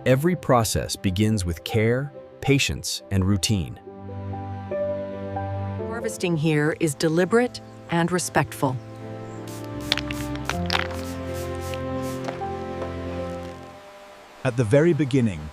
Every process begins with care, patience, and routine. Harvesting here is deliberate and respectful. At the very beginning,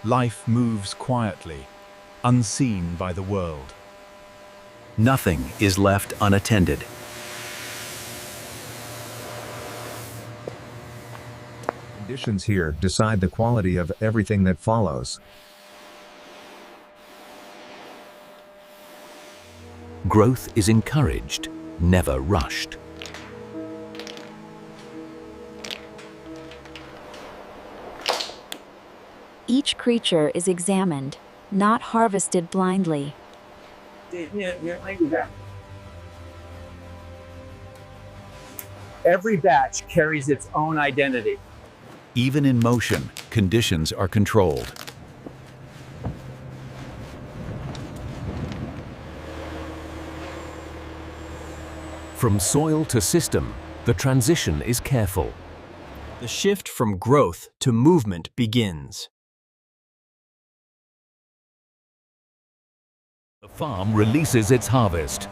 life moves quietly, unseen by the world. Nothing is left unattended. Conditions here decide the quality of everything that follows. Growth is encouraged, never rushed. Each creature is examined, not harvested blindly. Every batch carries its own identity. Even in motion, conditions are controlled. From soil to system, the transition is careful. The shift from growth to movement begins. The farm releases its harvest.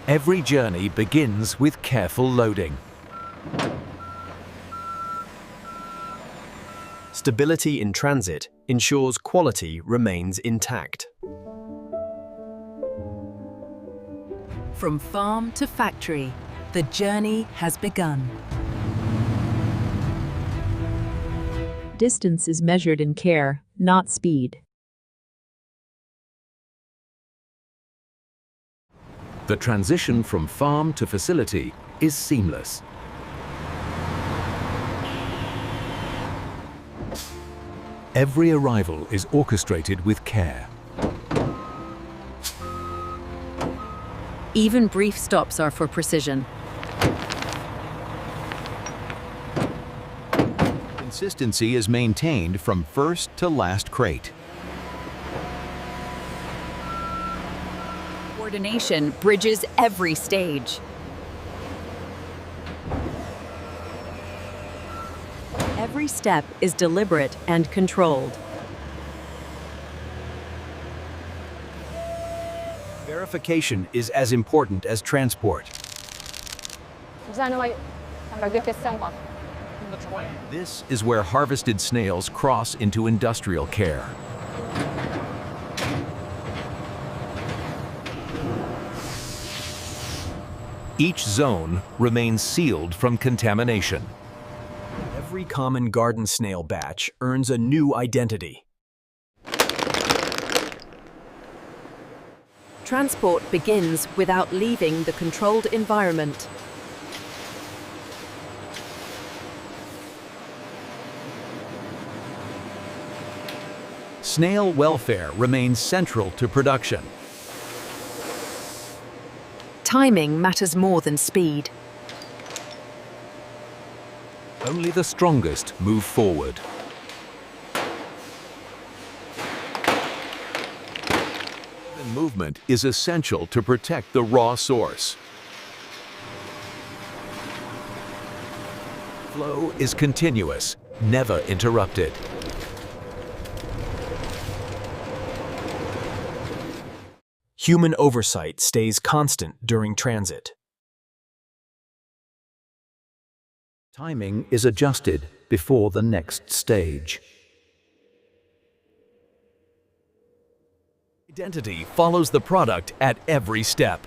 Every journey begins with careful loading. Stability in transit ensures quality remains intact. From farm to factory, the journey has begun. Distance is measured in care, not speed. The transition from farm to facility is seamless. Every arrival is orchestrated with care. Even brief stops are for precision. Consistency is maintained from first to last crate. Coordination bridges every stage. Every step is deliberate and controlled. Verification is as important as transport. This is where harvested snails cross into industrial care. Each zone remains sealed from contamination. Every common garden snail batch earns a new identity. Transport begins without leaving the controlled environment. Snail welfare remains central to production. Timing matters more than speed. Only the strongest move forward. The movement is essential to protect the raw source. Flow is continuous, never interrupted. Human oversight stays constant during transit. Timing is adjusted before the next stage. Identity follows the product at every step.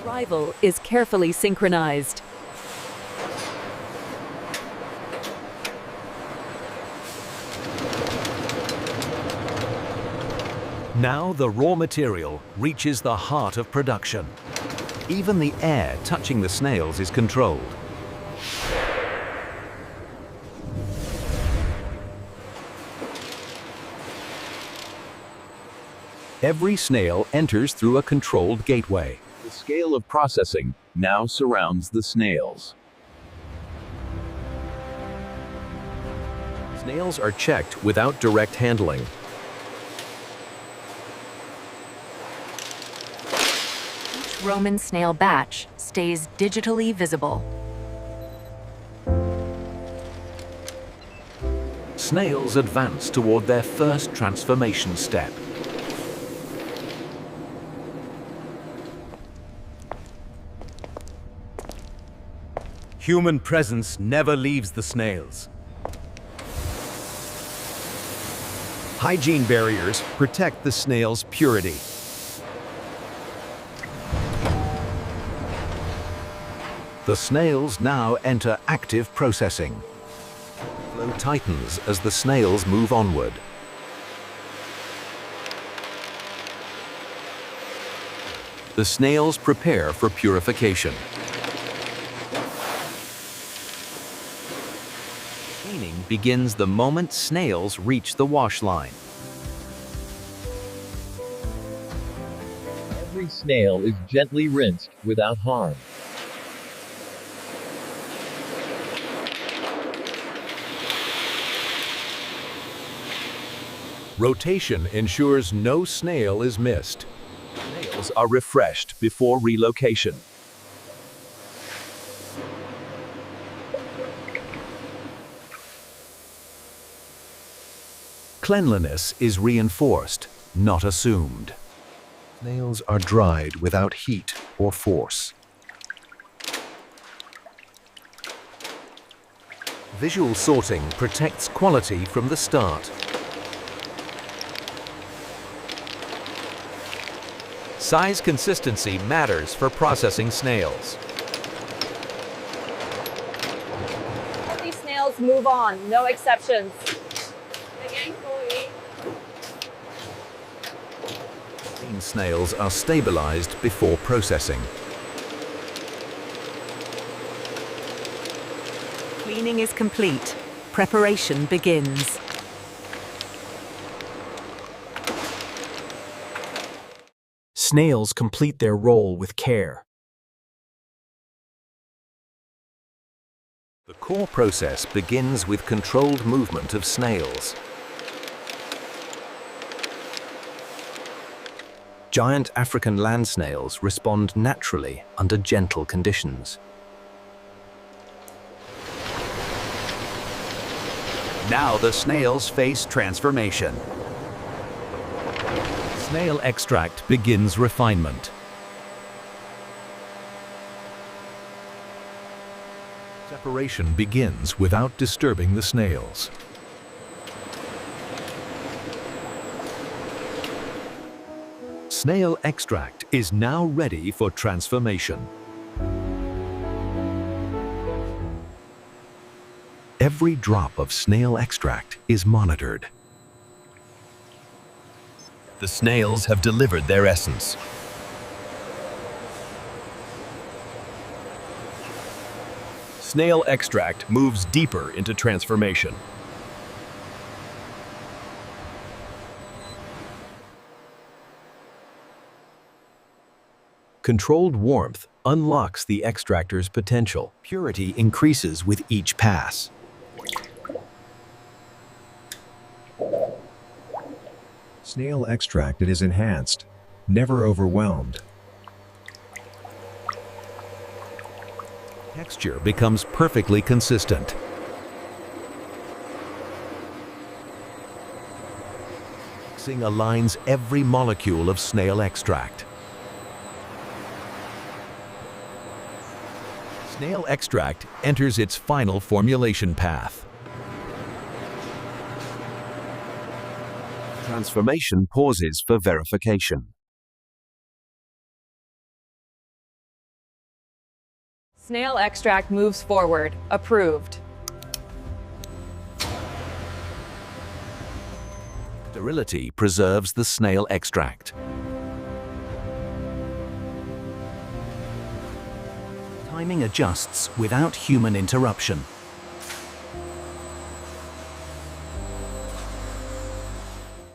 Arrival is carefully synchronized. Now the raw material reaches the heart of production. Even the air touching the snails is controlled. Every snail enters through a controlled gateway. The scale of processing now surrounds the snails. Snails are checked without direct handling. Roman snail batch stays digitally visible. Snails advance toward their first transformation step. Human presence never leaves the snails. Hygiene barriers protect the snail's purity. The snails now enter active processing. Flow tightens as the snails move onward. The snails prepare for purification. Cleaning begins the moment snails reach the wash line. Every snail is gently rinsed without harm. Rotation ensures no snail is missed. Snails are refreshed before relocation. Cleanliness is reinforced, not assumed. Snails are dried without heat or force. Visual sorting protects quality from the start. Size consistency matters for processing snails. All these snails move on, no exceptions. Clean snails are stabilized before processing. Cleaning is complete. Preparation begins. Snails complete their role with care. The core process begins with controlled movement of snails. Giant African land snails respond naturally under gentle conditions. Now the snails face transformation. Snail extract begins refinement. Separation begins without disturbing the snails. Snail extract is now ready for transformation. Every drop of snail extract is monitored. The snails have delivered their essence. Snail extract moves deeper into transformation. Controlled warmth unlocks the extractor's potential. Purity increases with each pass. Snail extract is enhanced, never overwhelmed. Texture becomes perfectly consistent. Mixing aligns every molecule of snail extract. Snail extract enters its final formulation path. Transformation pauses for verification. Snail extract moves forward. Approved. Sterility preserves the snail extract. Timing adjusts without human interruption.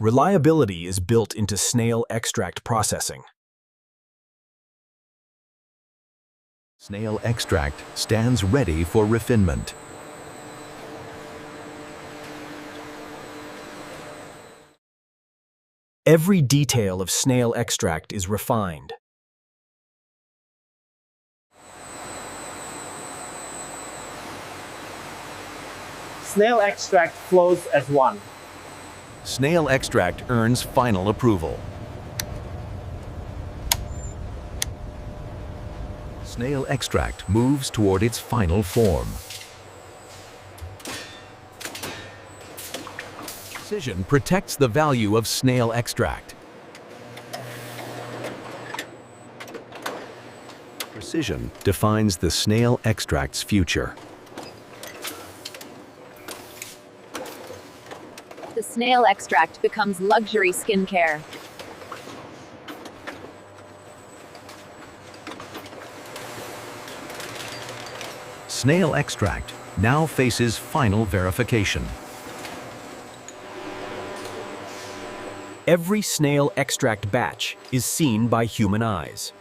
Reliability is built into snail extract processing. Snail extract stands ready for refinement. Every detail of snail extract is refined. Snail extract flows as one. Snail extract earns final approval. Snail extract moves toward its final form. Precision protects the value of snail extract. Precision defines the snail extract's future. The snail extract becomes luxury skincare. Snail extract now faces final verification. Every snail extract batch is seen by human eyes.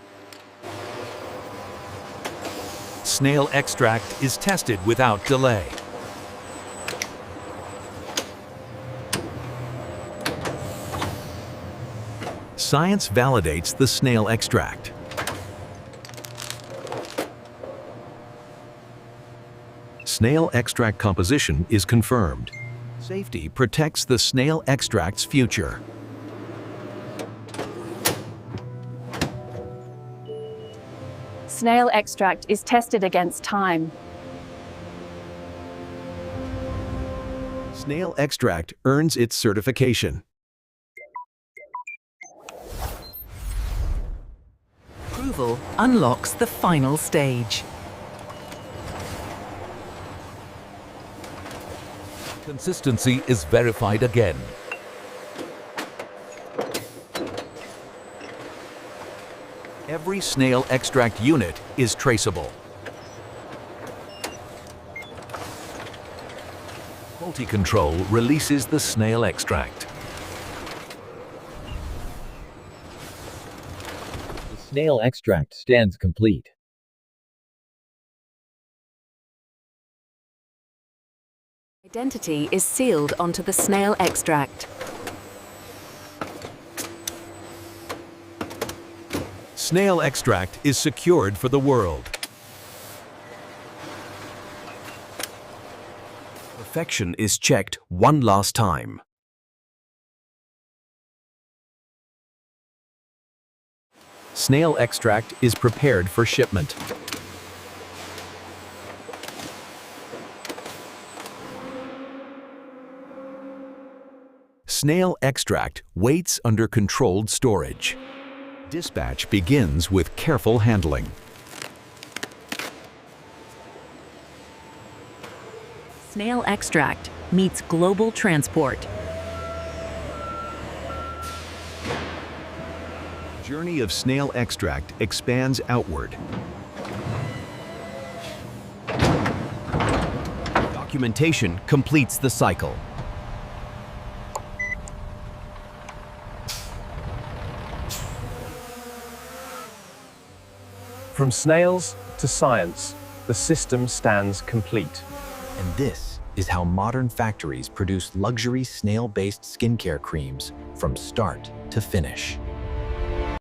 Snail extract is tested without delay. Science validates the snail extract. Snail extract composition is confirmed. Safety protects the snail extract's future. Snail extract is tested against time. Snail extract earns its certification. Approval unlocks the final stage. Consistency is verified again. Every snail extract unit is traceable. Quality control releases the snail extract. The snail extract stands complete. Identity is sealed onto the snail extract. Snail extract is secured for the world. Perfection is checked one last time. Snail extract is prepared for shipment. Snail extract waits under controlled storage. Dispatch begins with careful handling. Snail extract meets global transport. The journey of snail extract expands outward. Documentation completes the cycle. From snails to science, the system stands complete. And this is how modern factories produce luxury snail-based skincare creams from start to finish.